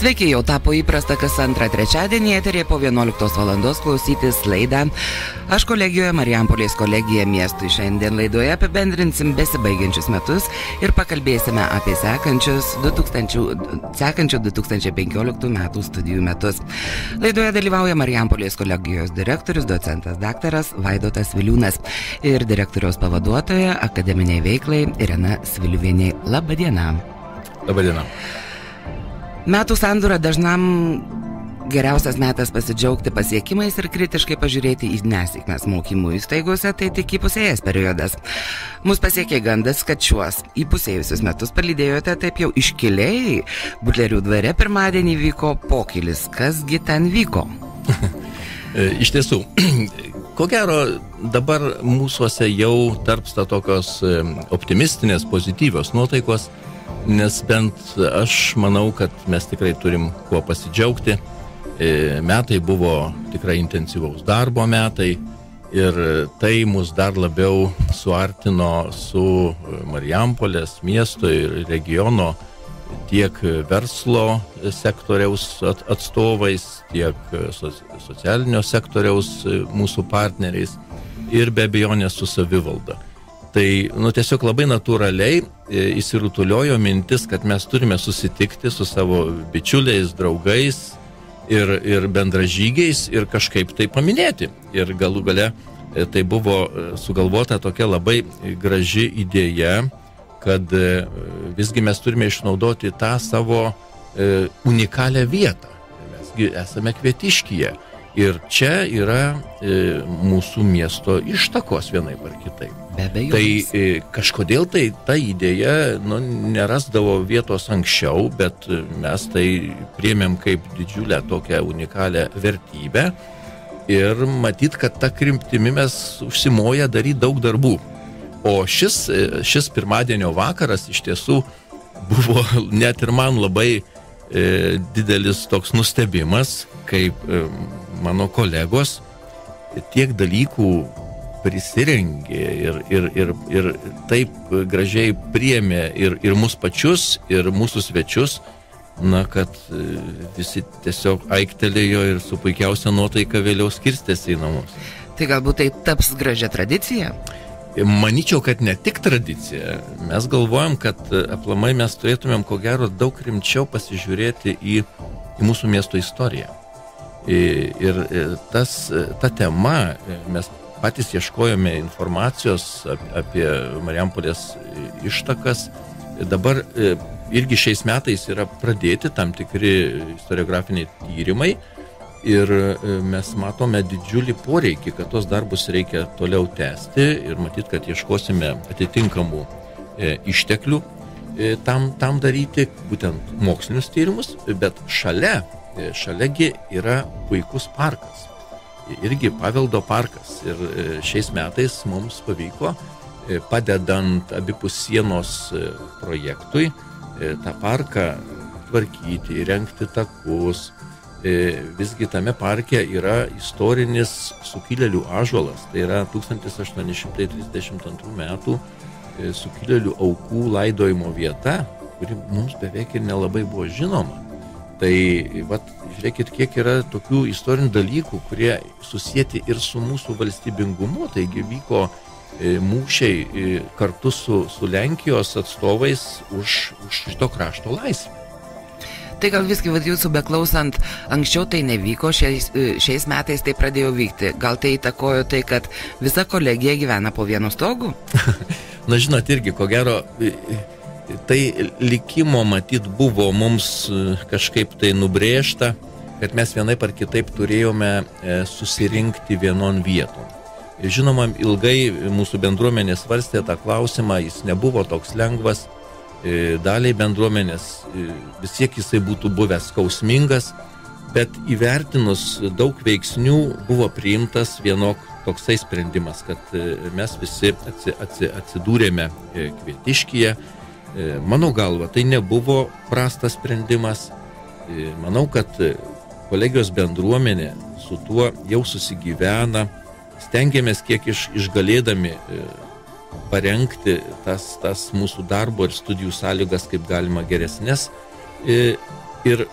Sveiki, jau tapo įprasta kas antrą trečiadienį eterėje po 11 valandos klausytis laidą. Aš kolegijoje Marijampolės kolegija miestui. Šiandien laidoje apibendrinsim besibaigiančius metus ir pakalbėsime apie sekančių 2015 metų studijų metus. Laidoje dalyvauja Marijampolės kolegijos direktorius, docentas daktaras Vaidotas Viliūnas ir direktoriaus pavaduotoja akademiniai veiklai Irena Sviliuvienė. Labadiena. Labadiena. Metų sandūra dažnam geriausias metas pasidžiaugti pasiekimais ir kritiškai pažiūrėti į nesėkmes mokymų įstaigose, tai tik įpusėjęs periodas. Mus pasiekė gandas, kad šiuos įpusėjusius metus palydėjote taip jau iškiliai. Butlerių dvare pirmadienį vyko pokylis. Kasgi ten vyko? Iš tiesų, ko gero dabar mūsuose jau tarpsta tokios optimistinės, pozityvios nuotaikos, nes bent aš manau, kad mes tikrai turim kuo pasidžiaugti. Metai buvo tikrai intensyvaus darbo metai ir tai mus dar labiau suartino su Marijampolės miesto ir regiono tiek verslo sektoriaus atstovais, tiek socialinio sektoriaus mūsų partneriais ir be abejonės su savivalda. Tai tiesiog labai natūraliai įsirutuliojo mintis, kad mes turime susitikti su savo bičiuliais, draugais ir bendražygiais ir kažkaip tai paminėti. Ir galų gale tai buvo sugalvota tokia labai graži idėja, kad visgi mes turime išnaudoti tą savo unikalią vietą. Mesgi esame Kvietiškyje. Ir čia yra mūsų miesto ištakos vienaip ar kitaip. Tai kažkodėl tai ta idėja nerasdavo vietos anksčiau, bet mes tai priėmėm kaip didžiulę tokią unikalią vertybę ir matyt, kad ta kryptimi mes užsimoję daryti daug darbų. O šis pirmadienio vakaras iš tiesų buvo net ir man labai didelis toks nustebimas, kaip mano kolegos tiek dalykų prisirengė ir taip gražiai priėmė ir mus pačius, ir mūsų svečius, kad visi tiesiog aiktelėjo ir su puikiausia nuotaika vėliau skirstėsi į namus. Tai galbūt tai taps gražia tradicija? Manyčiau, kad ne tik tradicija. Mes galvojam, kad aplamai mes turėtumėm ko gero daug rimčiau pasižiūrėti į mūsų miesto istoriją. Ir ta tema, mes patys ieškojome informacijos apie Marijampolės ištakas. Dabar irgi šiais metais yra pradėti tam tikri istoriografiniai tyrimai ir mes matome didžiulį poreikį, kad tos darbus reikia toliau tęsti ir matyt, kad ieškosime atitinkamų išteklių tam daryti, būtent mokslinius tyrimus, bet šaliagi yra puikus parkas, irgi paveldo parkas. Ir šiais metais mums pavyko, padedant abipus sienos projektui, tą parką tvarkyti, įrengti takus. Visgi tame parke yra istorinis sukilėlių ąžuolas, tai yra 1832 metų sukilėlių aukų laidojimo vieta, kuri mums beveik ir nelabai buvo žinoma. Tai, žiūrėkit, kiek yra tokių istorinių dalykų, kurie susieti ir su mūsų valstybingumu. Taigi vyko mūšiai kartu su Lenkijos atstovais už šito krašto laisvę. Tai gal visgi jūsų beklausant, anksčiau tai nevyko, šiais metais tai pradėjo vykti. Gal tai įtakojo tai, kad visa kolegija gyvena po vienu stogu? Žinot, irgi, ko gero, tai likimo matyt buvo mums kažkaip tai nubrėžta, kad mes vienaip ar kitaip turėjome susirinkti vienon vieton. Žinoma, ilgai mūsų bendruomenė svarstė tą klausimą, jis nebuvo toks lengvas, daliai bendruomenės vis tiek jisai būtų buvęs skausmingas, bet įvertinus daug veiksnių buvo priimtas vienok toksai sprendimas, kad mes visi atsidūrėme Kvietiškyje. Mano galva, tai nebuvo prastas sprendimas. Manau, kad kolegijos bendruomenė su tuo jau susigyvena. Stengiamės kiek išgalėdami parengti tas mūsų darbo ir studijų sąlygas kaip galima geresnės. Ir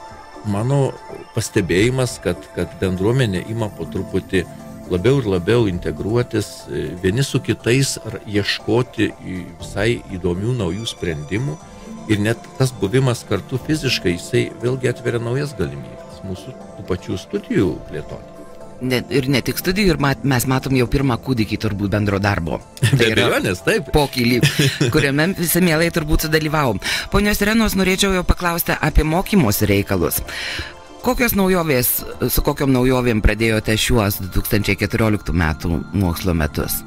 mano pastebėjimas, kad bendruomenė ima po truputį labiau ir labiau integruotis vieni su kitais ar ieškoti visai įdomių naujų sprendimų. Ir net tas buvimas kartu fiziškai, jisai vėlgi atveria naujas galimybės mūsų tų pačių studijų plėtoti. Ir ne tik studijų, ir mes matom jau pirmą kūdikį turbūt bendro darbo. Be abejonės, taip. Pokylį, kuriame visi mielai turbūt sudalyvavom. Ponios Irenos, norėčiau jau paklausti apie mokymosi reikalus. Kokios naujovės, su kokiom naujovėm pradėjote šiuos 2014 metų mokslo metus?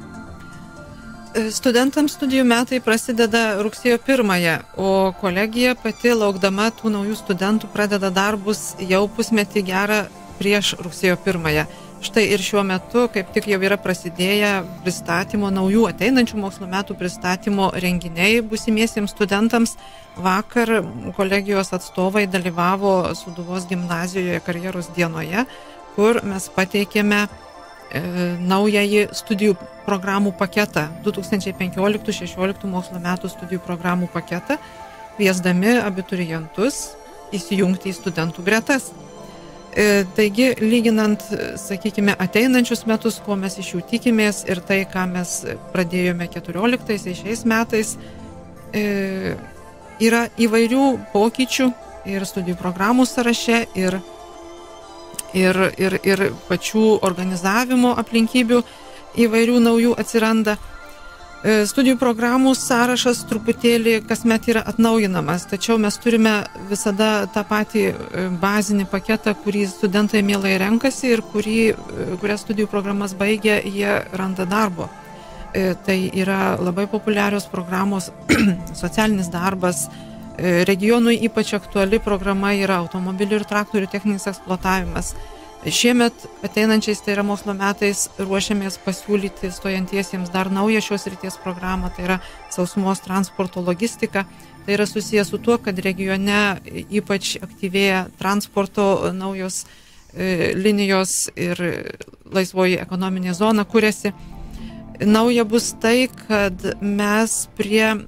Studentams studijų metai prasideda rugsėjo 1, o kolegija pati laukdama tų naujų studentų pradeda darbus jau pusmetį gerą prieš rugsėjo 1. Štai ir šiuo metu kaip tik jau yra prasidėję pristatymo naujų ateinančių mokslo metų pristatymo renginiai būsimiesiems studentams. Vakar kolegijos atstovai dalyvavo Sūduvos gimnazijoje karjeros dienoje, kur mes pateikėme naująjį studijų programų paketą, 2015-16 mokslo metų studijų programų paketą, kviesdami abiturientus įsijungti į studentų gretas. Taigi, lyginant, sakykime, ateinančius metus, ko mes iš jų tikimės ir tai, ką mes pradėjome 14 šiais metais, yra įvairių pokyčių ir studijų programų sąraše, ir pačių organizavimo aplinkybių įvairių naujų atsiranda. Studijų programų sąrašas truputėlį kasmet yra atnaujinamas, tačiau mes turime visada tą patį bazinį paketą, kurį studentai mielai renkasi ir kurias studijų programas baigia, jie randa darbo. Tai yra labai populiarios programos socialinis darbas, regionui ypač aktuali programa yra automobilių ir traktorių techninis eksploatavimas. Šiemet ateinančiais, tai yra mokslo metais, ruošiamės pasiūlyti stojantiesiems dar naują šios ryties programą, tai yra sausumos transporto logistika. Tai yra susijęs su tuo, kad regione ypač aktyvėja transporto naujos linijos ir laisvoji ekonominė zona kuriasi. Nauja bus tai, kad mes prie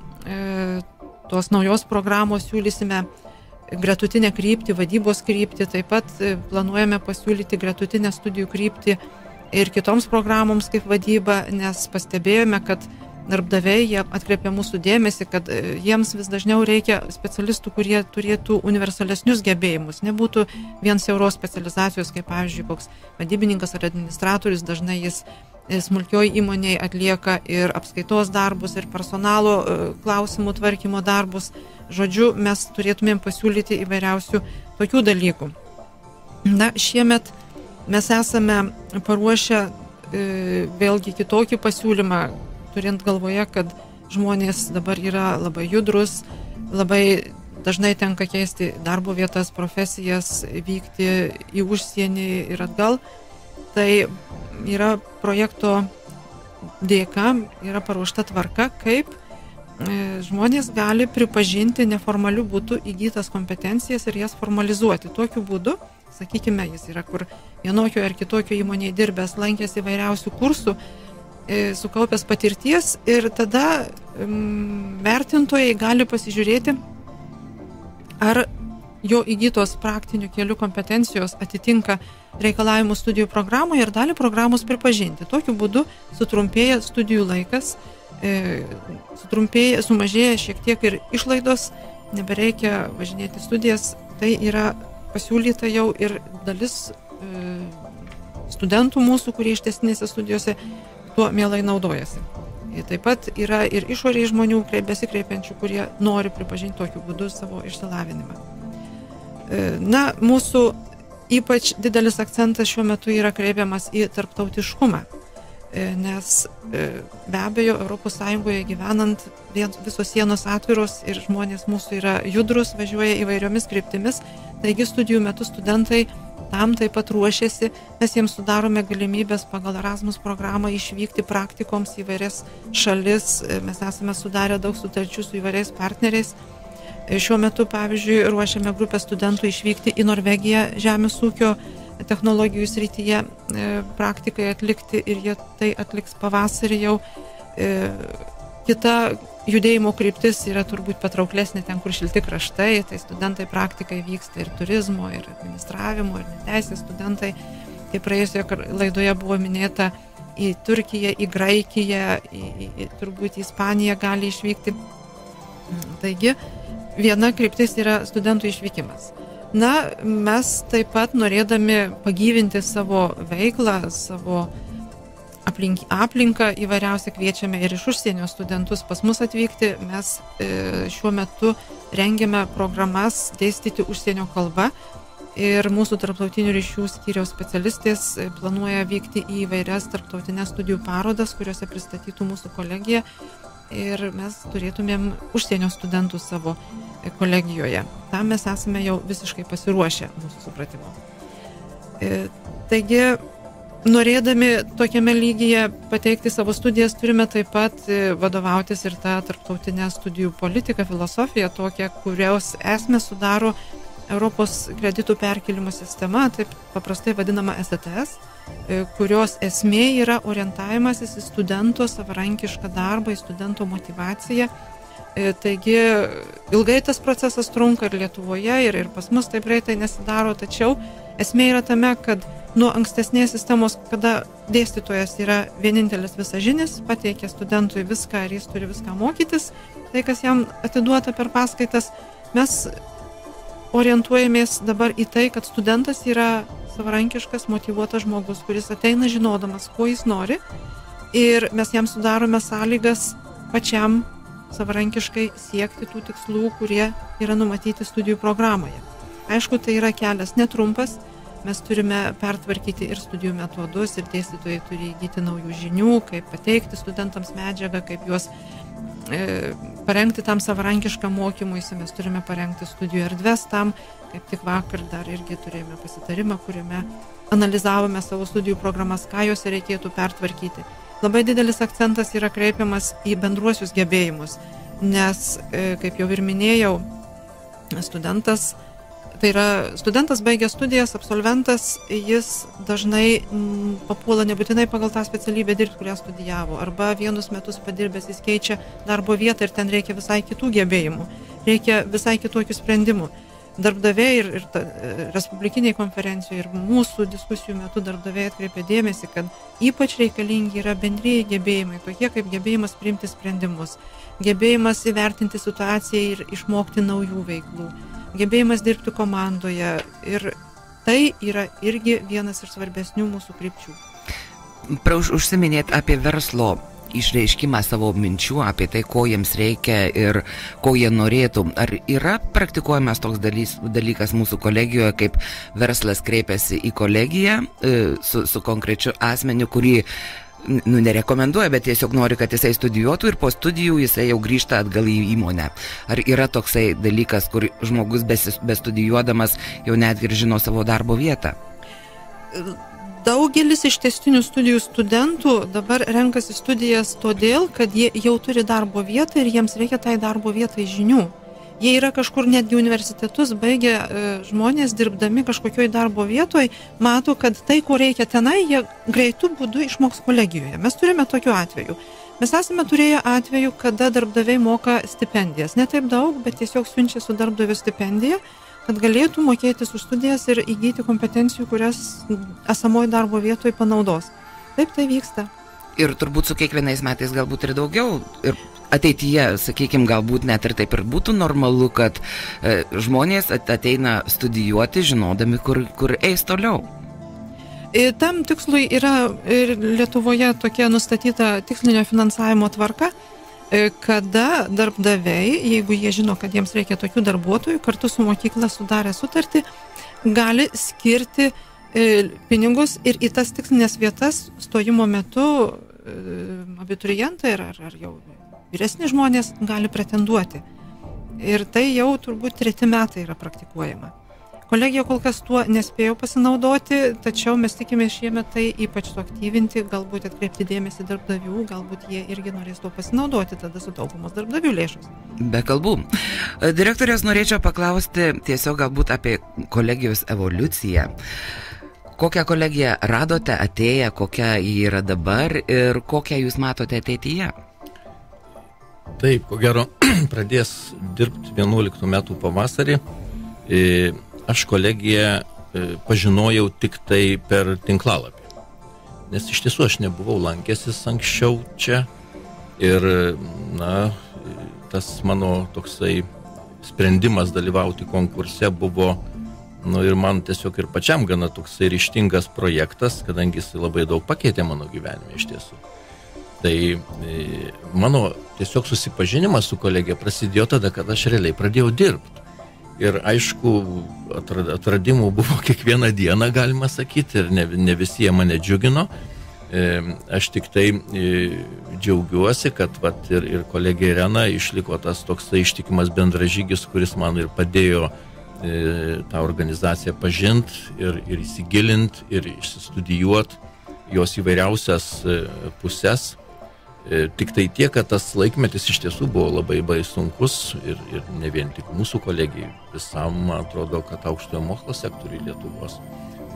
tos naujos programos siūlysime gretutinę kryptį, vadybos kryptį, taip pat planuojame pasiūlyti gretutinę studijų kryptį ir kitoms programoms kaip vadyba, nes pastebėjome, kad darbdaviai jie atkreipia mūsų dėmesį, kad jiems vis dažniau reikia specialistų, kurie turėtų universalesnius gebėjimus, nebūtų vien siauros specializacijos, kaip pavyzdžiui, koks vadybininkas ar administratorius, dažnai jis smulkioj įmonėje atlieka ir apskaitos darbus, ir personalo klausimų tvarkymo darbus. Žodžiu, mes turėtumėm pasiūlyti įvairiausių tokių dalykų. Na, šiemet mes esame paruošę vėlgi kitokį pasiūlymą, turint galvoje, kad žmonės dabar yra labai judrus, labai dažnai tenka keisti darbo vietas, profesijas, vykti į užsienį ir atgal. Tai yra projekto dėka, yra paruošta tvarka, kaip žmonės gali pripažinti neformalių būdų įgytas kompetencijas ir jas formalizuoti. Tokiu būdu, sakykime, jis yra kur vienokio ar kitokio įmonėje dirbęs, lankęs įvairiausių kursų, sukaupęs patirties ir tada vertintojai gali pasižiūrėti, ar jo įgytos praktinių kelių kompetencijos atitinka reikalavimų studijų programoje ir dalį programos pripažinti. Tokiu būdu sutrumpėja studijų laikas, sumažėja šiek tiek ir išlaidos, nebereikia važinėti studijas, tai yra pasiūlyta jau ir dalis studentų mūsų, kurie ištęstinėse studijose tuo mielai naudojasi. Taip pat yra ir išoriai žmonių besikreipiančių, kurie nori pripažinti tokiu būdu savo išsilavinimą. Na, mūsų ypač didelis akcentas šiuo metu yra kreipiamas į tarptautiškumą, nes be abejo Europos Sąjungoje gyvenant visos sienos atviros ir žmonės mūsų yra judrus, važiuoja įvairiomis kryptimis, taigi studijų metu studentai tam taip pat ruošiasi, mes jiems sudarome galimybės pagal Erasmus programą išvykti praktikoms į įvairias šalis, mes esame sudarę daug sutarčių su įvairiais partneriais. Šiuo metu, pavyzdžiui, ruošiame grupę studentų išvykti į Norvegiją žemės ūkio technologijų srityje praktikai atlikti ir jie tai atliks pavasarį jau. Kita judėjimo kryptis yra turbūt patrauklesnė ten, kur šilti kraštai, tai studentai praktikai vyksta ir turizmo, ir administravimo, ir neteisės studentai. Tai praėjusioje laidoje buvo minėta į Turkiją, į Graikiją, turbūt į Ispaniją gali išvykti. Taigi, viena kryptis yra studentų išvykimas. Na, mes taip pat norėdami pagyvinti savo veiklą, savo aplinką įvairiausią kviečiame ir iš užsienio studentus pas mus atvykti. Mes šiuo metu rengiame programas dėstyti užsienio kalba ir mūsų tarptautinių ryšių skyriaus specialistės planuoja vykti į įvairias tarptautinės studijų parodas, kuriuose pristatytų mūsų kolegija ir mes turėtumėm užsienio studentų savo kolegijoje. Tam mes esame jau visiškai pasiruošę mūsų supratimu. Taigi, norėdami tokiame lygyje pateikti savo studijas, turime taip pat vadovautis ir tą tarptautinę studijų politiką, filosofiją tokią, kurios esmę sudaro Europos kreditų perkelimo sistema, taip paprastai vadinama STS, kurios esmė yra orientavimasis į studento savarankišką darbą, į studento motyvaciją. Taigi ilgai tas procesas trunka ir Lietuvoje, ir pas mus taip greitai nesidaro, tačiau esmė yra tame, kad nuo ankstesnės sistemos, kada dėstytojas yra vienintelis visažinis, pateikia studentui viską ir jis turi viską mokytis, tai kas jam atiduota per paskaitas, mes orientuojamės dabar į tai, kad studentas yra savarankiškas, motyvuotas žmogus, kuris ateina žinodamas, ko jis nori, ir mes jam sudarome sąlygas pačiam savarankiškai siekti tų tikslų, kurie yra numatyti studijų programoje. Aišku, tai yra kelias netrumpas, mes turime pertvarkyti ir studijų metodus, ir dėstytojai turi įgyti naujų žinių, kaip pateikti studentams medžiagą, kaip juos parengti tam savarankiškam mokymuisi, mes turime parengti studijų erdves tam, kaip tik vakar dar irgi turėjome pasitarimą, kuriame analizavome savo studijų programas, ką juose reikėtų pertvarkyti. Labai didelis akcentas yra kreipiamas į bendruosius gebėjimus, nes, kaip jau ir minėjau, studentas baigęs studijas, absolventas, jis dažnai papuola nebūtinai pagal tą specialybę dirbti, kurią studijavo, arba vienus metus padirbęs jis keičia darbo vietą ir ten reikia visai kitų gebėjimų, reikia visai kitokių sprendimų. Darbdaviai ir respublikiniai konferencijoje ir mūsų diskusijų metu darbdaviai atkreipė dėmesį, kad ypač reikalingi yra bendrieji gebėjimai, tokie kaip gebėjimas priimti sprendimus, gebėjimas įvertinti situaciją ir išmokti naujų veiklų, gebėjimas dirbti komandoje, ir tai yra irgi vienas iš svarbesnių mūsų krypčių. Užsiminėt apie verslo išreiškimą savo minčių, apie tai, ko jiems reikia ir ko jie norėtų. Ar yra praktikuojamas toks dalykas mūsų kolegijoje, kaip verslas kreipiasi į kolegiją su konkrečiu asmeniu, kurį nerekomenduoja, bet tiesiog nori, kad jisai studijuotų ir po studijų jisai jau grįžta atgal į įmonę. Ar yra toksai dalykas, kur žmogus bestudijuodamas jau netgi ir žino savo darbo vietą? Daugelis iš tęstinių studijų studentų dabar renkasi studijas todėl, kad jie jau turi darbo vietą ir jiems reikia tai darbo vietai žinių. Jie yra kažkur netgi universitetus baigę žmonės dirbdami kažkokioj darbo vietoj, mato, kad tai, ko reikia tenai, jie greitų būdų išmoks kolegijoje. Mes turime tokių atvejų. Mes esame turėję atvejų, kada darbdaviai moka stipendijas. Ne taip daug, bet tiesiog siunčia su darbdavio stipendija, kad galėtų mokėtis už studijas ir įgyti kompetencijų, kurias esamoje darbo vietoje panaudos. Taip tai vyksta. Ir turbūt su kiekvienais metais galbūt ir daugiau. Ir ateityje, sakykime, galbūt net ir taip ir būtų normalu, kad žmonės ateina studijuoti, žinodami, kur eis toliau. Tam tikslui yra ir Lietuvoje tokia nustatyta tikslinio finansavimo tvarka, kada darbdaviai, jeigu jie žino, kad jiems reikia tokių darbuotojų, kartu su mokykla sudarę sutartį, gali skirti pinigus ir į tas tikslinės vietas stojimo metu abiturientai ar jau vyresni žmonės gali pretenduoti. Ir tai jau turbūt 3 metai yra praktikuojama. Kolegija kol kas tuo nespėjo pasinaudoti, tačiau mes tikime šiemet tai ypač suaktyvinti, galbūt atkreipti dėmesį darbdavių, galbūt jie irgi norės to pasinaudoti, tada sutaupomos darbdavių lėšos. Be kalbų. Direktorės, norėčiau paklausti tiesiog galbūt apie kolegijos evoliuciją. Kokią kolegiją radote atėję, kokia ji yra dabar ir kokią jūs matote ateityje? Taip, ko gero, pradės dirbti 11 metų pavasarį. Aš kolegiją pažinojau tik tai per tinklalapį. Nes iš tiesų aš nebuvau lankęsis anksčiau čia. Ir, tas mano toksai sprendimas dalyvauti konkurse buvo, ir man tiesiog ir pačiam gana toksai ryžtingas projektas, kadangi jis labai daug pakeitė mano gyvenime iš tiesų. Tai mano tiesiog susipažinimas su kolegija prasidėjo tada, kad aš realiai pradėjau dirbti. Ir aišku, atradimų buvo kiekvieną dieną, galima sakyti, ir ne visi jie mane džiugino. Aš tik tai džiaugiuosi, kad ir kolegė Irena išliko tas toksai ištikimas bendražygis, kuris man ir padėjo tą organizaciją pažinti ir įsigilint ir išstudijuoti jos įvairiausias pusės. Tik tai tiek, kad tas laikmetis iš tiesų buvo labai sunkus ir ne vien tik mūsų kolegijai, visam, man atrodo, kad aukštojo mokslo sektoriui Lietuvos.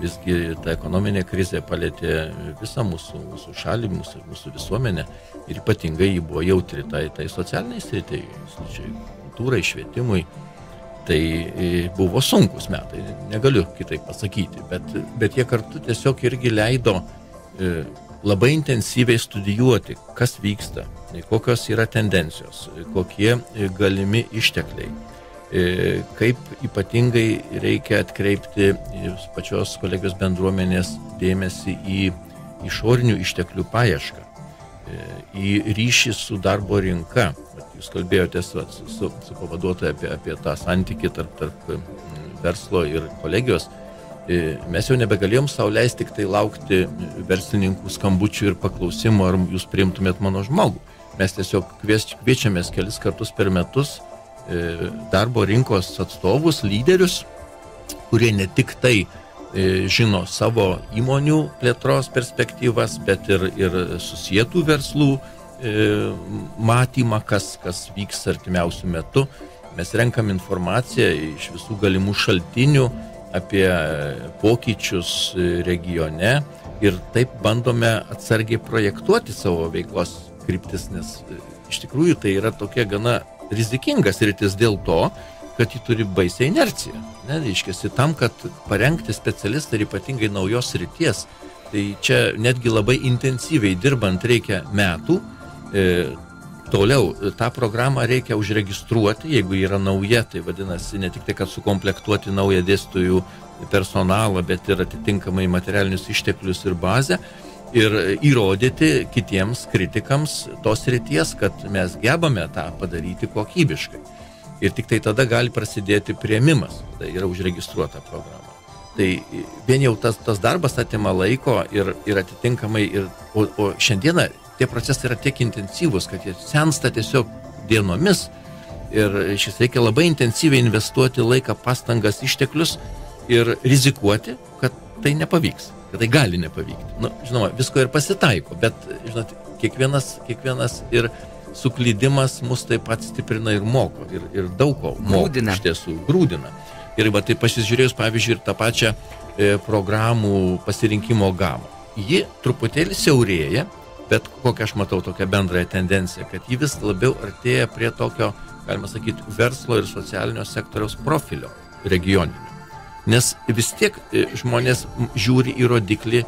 Visgi ta ekonominė krizė palėtė visą mūsų šalį, mūsų visuomenę ir ypatingai jį buvo jautri tai socialiniai sritai, kultūrai, švietimui. Tai buvo sunkus metai, negaliu kitaip pasakyti, bet jie kartu tiesiog irgi leido labai intensyviai studijuoti, kas vyksta, kokios yra tendencijos, kokie galimi ištekliai, kaip ypatingai reikia atkreipti pačios kolegijos bendruomenės dėmesį į išorinių išteklių paiešką, į ryšį su darbo rinka. Jūs kalbėjote su pavaduotoja apie tą santykį tarp verslo ir kolegijos. Mes jau nebegalėjom sau leisti tik tai laukti verslininkų skambučių ir paklausimų, ar jūs priimtumėt mano žmogų. Mes tiesiog kviečiamės kelis kartus per metus darbo rinkos atstovus, lyderius, kurie ne tik tai žino savo įmonių plėtros perspektyvas, bet ir susietų verslų matymą, kas vyks artimiausių metų. Mes renkam informaciją iš visų galimų šaltinių apie pokyčius regione ir taip bandome atsargiai projektuoti savo veiklos kryptis, nes iš tikrųjų tai yra tokia gana rizikingas sritis dėl to, kad ji turi baisią inerciją. Reiškiasi, tam, kad parengti specialistą ir ypatingai naujos srities, tai čia netgi labai intensyviai dirbant reikia metų. Toliau, tą programą reikia užregistruoti, jeigu yra nauja, tai vadinasi ne tik tai, kad sukomplektuoti naują dėstytojų personalą, bet ir atitinkamai materialinius išteklius ir bazę ir įrodyti kitiems kritikams tos srities, kad mes gebame tą padaryti kokybiškai. Ir tik tai tada gali prasidėti priėmimas, tai yra užregistruota programa. Tai vien jau tas darbas atima laiko ir atitinkamai, o šiandieną tie procesai yra tiek intensyvūs, kad jie sensta tiesiog dienomis ir šis reikia labai intensyviai investuoti laiką, pastangas, išteklius ir rizikuoti, kad tai nepavyks, kad tai gali nepavykti. Žinoma, visko ir pasitaiko, bet, žinot, kiekvienas ir suklydimas mus taip pat stiprina ir moko, ir daug ko moko, iš tiesų, grūdina. Ir tai pasižiūrėjus, pavyzdžiui, ir tą pačią programų pasirinkimo gamą. Ji truputėlį siaurėja, bet kokią aš matau tokią bendrąją tendenciją, kad ji vis labiau artėja prie tokio, galima sakyti, verslo ir socialinio sektoriaus profilio regioninio. Nes vis tiek žmonės žiūri į rodiklį,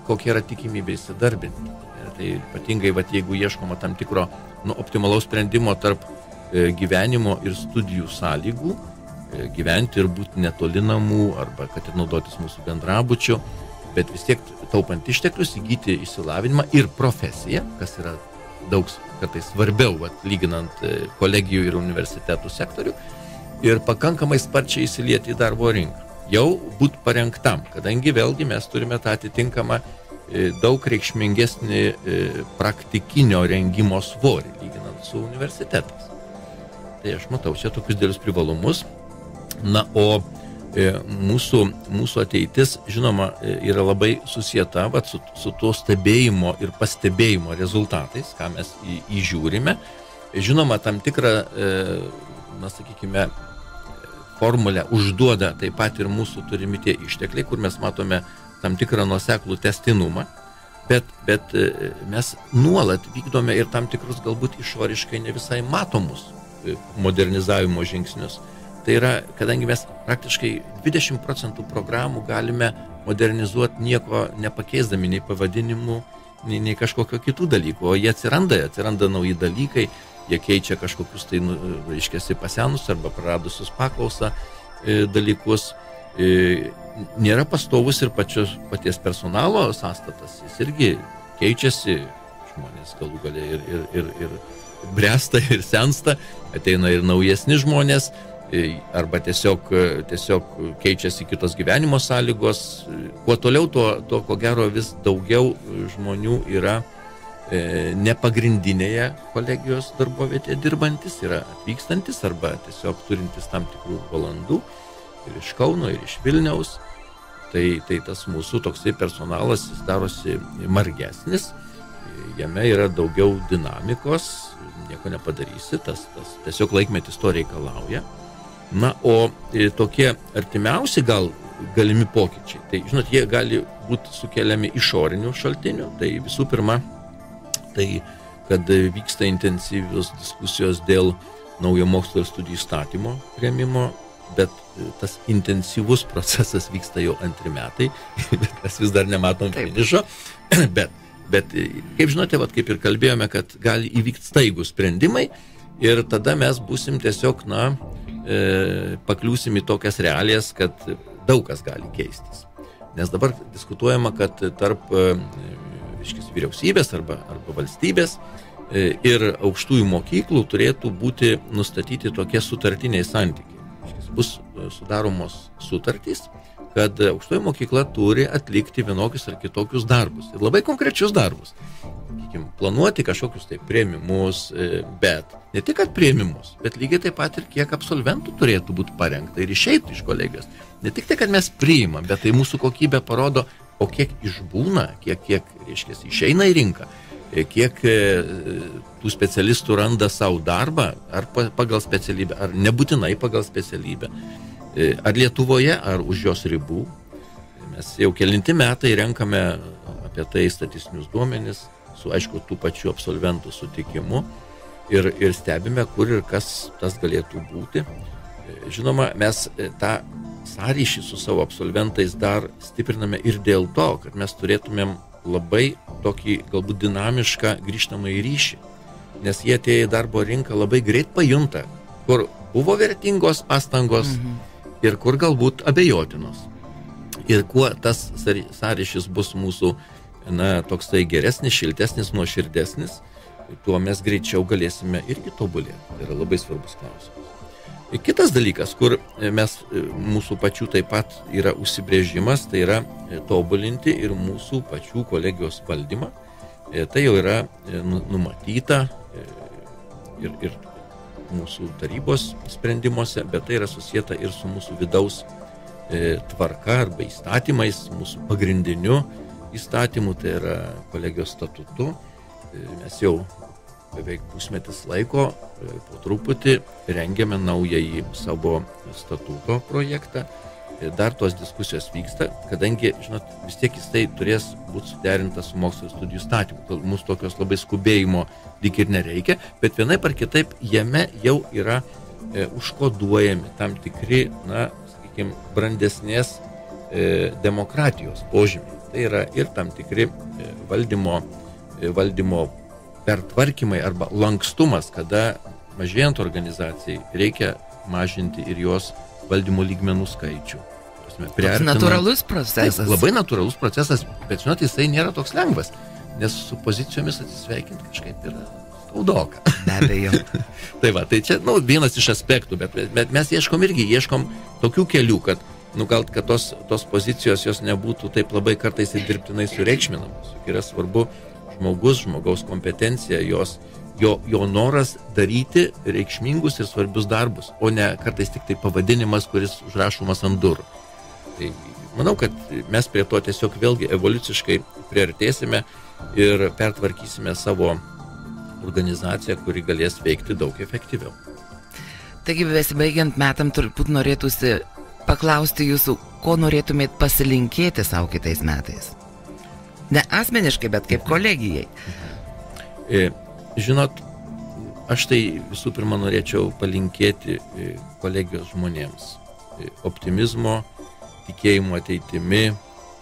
kokia yra tikimybė įsidarbinti. Tai ypatingai, jeigu ieškoma tam tikro optimalaus sprendimo tarp gyvenimo ir studijų sąlygų, gyventi ir būti netoli namų, arba kad ir naudotis mūsų bendrabučiu, bet vis tiek taupant išteklius, įgyti išsilavinimą ir profesiją, kas yra daug kartais svarbiau, lyginant kolegijų ir universitetų sektorių, ir pakankamai sparčiai įsilieti į darbo rinką. Jau būt parengtam, kadangi vėlgi mes turime tą atitinkamą daug reikšmingesnį praktikinio rengimo svorį, lyginant su universitetais. Tai aš matau čia tokius dėlius privalumus. O mūsų ateitis, žinoma, yra labai susieta su tuo stebėjimo ir pastebėjimo rezultatais, ką mes įžiūrime. Žinoma, tam tikrą, sakykime, formulę užduoda taip pat ir mūsų turimi tie ištekliai, kur mes matome tam tikrą nuoseklų testinumą. Bet mes nuolat vykdome ir tam tikrus galbūt išoriškai ne visai matomus modernizavimo žingsnius. Tai yra, kadangi mes praktiškai 20% programų galime modernizuoti nieko nepakeisdami nei pavadinimų, nei kažkokio kitų dalykų, o jie atsiranda nauji dalykai, jie keičia kažkokius tai, reiškiasi, pasenus arba praradusius paklausą dalykus. Nėra pastovus ir paties personalo sąstatas, jis irgi keičiasi, žmonės galų galia ir bręsta, ir sensta, ateina ir naujesni žmonės, arba tiesiog keičiasi kitos gyvenimo sąlygos. Kuo toliau, tuo ko gero vis daugiau žmonių yra nepagrindinėje kolegijos darbovietėje dirbantis, yra atvykstantis arba tiesiog turintis tam tikrų valandų ir iš Kauno, ir iš Vilniaus. Tai tas mūsų toksai personalas jis darosi margesnis, jame yra daugiau dinamikos, nieko nepadarysi, tas tiesiog laikmetis to reikalauja. Na, o tokie artimiausi galimi pokyčiai, tai žinot, jie gali būti sukeliami išorinių šaltinių. Tai visų pirma, tai kad vyksta intensyvios diskusijos dėl naujo mokslo ir studijų įstatymo priėmimo, bet tas intensyvus procesas vyksta jau 2 metai, bet mes vis dar nematom finišo. Bet kaip žinote, kaip ir kalbėjome, kad gali įvykti staigūs sprendimai ir tada mes būsim tiesiog, pakliūsim į tokias realijas, kad daug kas gali keistis. Nes dabar diskutuojama, kad tarp vyriausybės arba valstybės ir aukštųjų mokyklų turėtų būti nustatyti tokie sutartiniai santykiai. Bus sudaromos sutartys, kad aukštoji mokykla turi atlikti vienokius ar kitokius darbus. Ir labai konkrečius darbus. Planuoti kažkokius tai priėmimus, bet ne tik kad priėmimus, bet lygiai taip pat ir kiek absolventų turėtų būti parengta ir išeitų iš kolegijos. Ne tik tai, kad mes priimam, bet tai mūsų kokybė parodo, o kiek išbūna, kiek reiškia, išeina į rinką, kiek tų specialistų randa savo darbą, ar pagal specialybę, ar nebūtinai pagal specialybę, ar Lietuvoje, ar už jos ribų. Mes jau kelinti metai renkame apie tai statistinius duomenis, su, aišku, tų pačių absolventų sutikimu ir stebime, kur ir kas tas galėtų būti. Žinoma, mes tą sąryšį su savo absolventais dar stipriname ir dėl to, kad mes turėtumėm labai tokį galbūt dinamišką grįžtamąjį ryšį, nes jie atėję į darbo rinką labai greit pajunta, kur buvo vertingos pastangos ir kur galbūt abejotinos. Ir kuo tas sąryšis bus mūsų toksai geresnis, šiltesnis, nuoširdesnis, tuo mes greičiau galėsime irgi tobulėti. Tai yra labai svarbus klausimas. Kitas dalykas, kur mūsų pačių taip pat yra užsibrėžimas, tai yra tobulinti ir mūsų pačių kolegijos valdymą. Tai jau yra numatyta ir mūsų tarybos sprendimuose, bet tai yra susijęta ir su mūsų vidaus tvarka arba įstatymais, mūsų pagrindiniu įstatymu, tai yra kolegijos statutu. Mes jau beveik pusmetis laiko po truputį rengiame naująjį savo statuto projektą. Dar tos diskusijos vyksta, kadangi, žinot, vis tiek jis tai turės būti suderintas su mokslo ir studijų įstatymu. Mūsų tokios labai skubėjimo lyg ir nereikia, bet vienaip ar kitaip jame jau yra užkoduojami tam tikri, brandesnės demokratijos požymiai. Tai yra ir tam tikri valdymo pertvarkymai arba lankstumas, kada mažėjant organizacijai reikia mažinti ir jos valdymo lygmenų skaičių. Toks natūralus procesas. Taip, labai natūralus procesas, bet žinot, jisai nėra toks lengvas, nes su pozicijomis atsisveikinti kažkaip yra skaudoka. Be abejo. Tai čia vienas iš aspektų, bet mes ieškom tokių kelių, kad tos pozicijos jos nebūtų taip labai kartais ir dirbtinai sureikšminamos. Yra svarbu žmogaus kompetencija, jo noras daryti reikšmingus ir svarbius darbus, o ne kartais tik tai pavadinimas, kuris užrašomas ant durų. Tai manau, kad mes prie to tiesiog vėlgi evoliuciškai priartėsime ir pertvarkysime savo organizaciją, kuri galės veikti daug efektyviau. Taigi, besibaigiant metam, turbūt norėtųsi paklausti jūsų, ko norėtumėt pasilinkėti savo kitais metais? Ne asmeniškai, bet kaip kolegijai. Žinot, aš tai visų pirma norėčiau palinkėti kolegijos žmonėms optimizmo, tikėjimo ateitimi,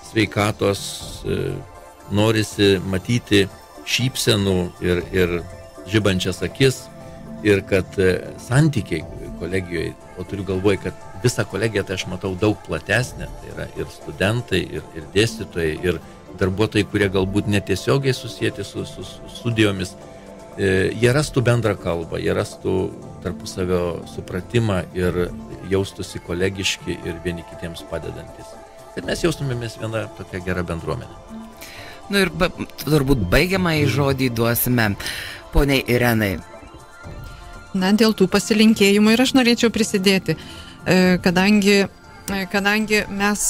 sveikatos, norisi matyti šypsenų ir žibančias akis ir kad santykiai kolegijoje, o turiu galvoj, kad visą kolegiją tai aš matau daug platesnę, tai yra ir studentai, ir dėstytojai, ir darbuotojai, kurie galbūt netiesiogiai susijęti su studijomis, jie rastų bendrą kalbą, jie rastų tarpusavio supratimą ir jaustųsi kolegiški ir vieni kitiems padedantis. Kad mes jaustumėmės viena tokia gera bendruomenė. Ir turbūt baigiamąjį žodį duosime poniai Irenai. Na, dėl tų pasilinkėjimų ir aš norėčiau prisidėti, kadangi mes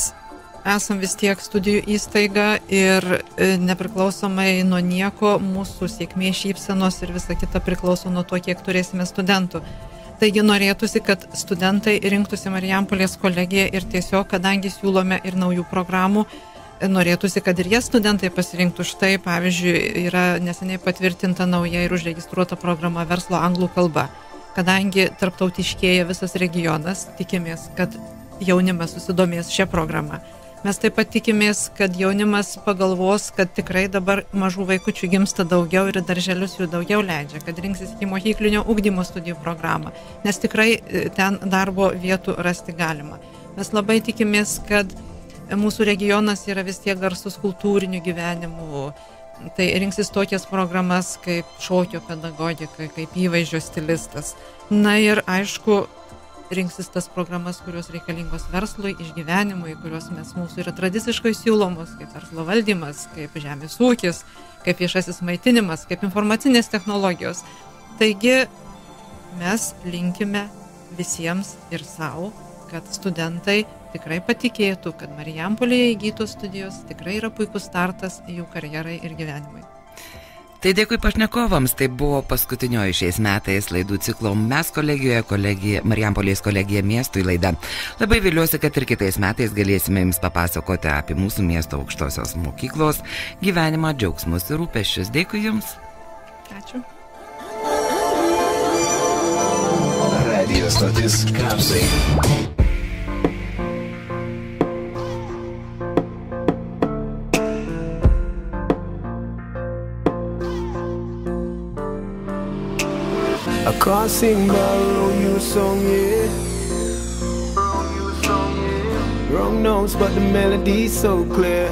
esam vis tiek studijų įstaiga ir nepriklausomai nuo nieko mūsų sėkmė, šypsenos ir visa kita priklauso nuo to, kiek turėsime studentų. Taigi norėtųsi, kad studentai rinktųsi Marijampolės kolegiją ir tiesiog, kadangi siūlome ir naujų programų, norėtųsi, kad ir jie studentai pasirinktų. Štai, pavyzdžiui, yra neseniai patvirtinta nauja ir užregistruota programa verslo anglų kalba. Kadangi tarptautiškėja visas regionas, tikimės, kad jaunimas susidomės šią programą. Mes taip pat tikimės, kad jaunimas pagalvos, kad tikrai dabar mažų vaikučių gimsta daugiau ir darželius jų daugiau leidžia, kad rinksis iki mokyklinio ugdymo studijų programą, nes tikrai ten darbo vietų rasti galima. Mes labai tikimės, kad mūsų regionas yra vis tiek garsus kultūriniu gyvenimu, tai rinksis tokias programas kaip šokio pedagogika, kaip įvaizdžio stilistas. Na ir aišku, rinksis tas programas, kurios reikalingos verslui, išgyvenimui, kurios mūsų yra tradiciškai siūlomos, kaip verslo valdymas, kaip žemės ūkis, kaip viešasis maitinimas, kaip informacinės technologijos. Taigi mes linkime visiems ir savo, kad studentai tikrai patikėtų, kad Marijampolėje įgytos studijos tikrai yra puikus startas jų karjerai ir gyvenimui. Tai dėkui pašnekovams, tai buvo paskutinioji šiais metais laidų ciklo Mes kolegijoje, Marijampolės kolegija miestui laida. Labai viliuosi, kad ir kitais metais galėsime jums papasakoti apie mūsų miesto aukštosios mokyklos gyvenimą, džiaugsmus ir rūpesčius. Dėkui jums. Ačiū. Radio stotis Kapsai. I can't sing but wrote you a song, yeah. Wrong notes but the melody's so clear.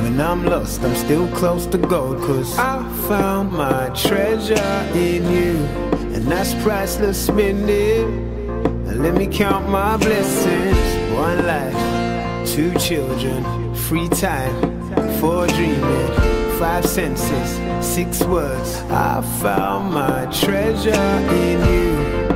When I'm lost I'm still close to gold, 'cause I found my treasure in you, and that's priceless, minute. And let me count my blessings. One life, 2 children, free time for dreaming, 5 senses, 6 words. I found my treasure in you.